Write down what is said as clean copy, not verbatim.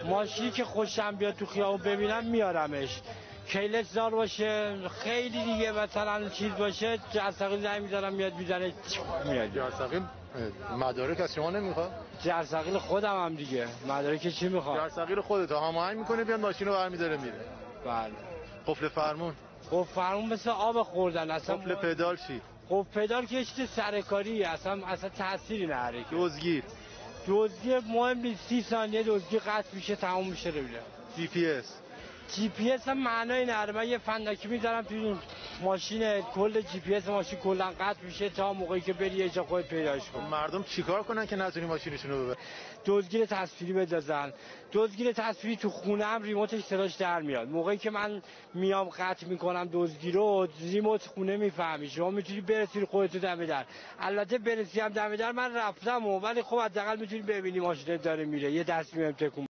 ماشینی که خوشم بیاد تو خیابون ببینم میارمش. کیلش زار باشه، خیلی دیگه مثلا چیز باشه، جرثقیل زنگ میذارم میاد میزنه میاد. جرثقیل مدارک از شما نمیخواد؟ جرثقیل خودم هم دیگه، مدارک چی میخواد؟ جرثقیل خودت هماهنگ میکنه بیاد ماشین رو برمی‌داره میره. بله. قفل فرمون؟ قفل فرمون مثل آب خوردن اصلا. قفل پدال چی؟ قفل پدال که چیز سرکاری اصلا تأثیری نداره. دزدگیر مهم نیست، 30 ثانیه دزدگی قطع میشه تموم میشه رو میره. جی پی اس هم معنایی نداره. من یه فندکی میذارم توی ماشین، کل جی پی اس ماشین کلا قطع میشه تا موقعی که بری یه جا خودت پیداش کنی. مردم چیکار کنن که نتونی ماشینشون رو ببر؟ دزدگیر تصویری بندازن. دزدگیر تصویری تو خونه هم ریموتش صداش در میاد. موقعی که من میام قطع میکنم دزدی رو، ریموت خونه میفهمی. شما میتونی برسی خودت دم در. البته برسی هم دم در من رفتم، ولی خب حداقل میتونی ببینی ماشین داره میره، یه دست میام تکون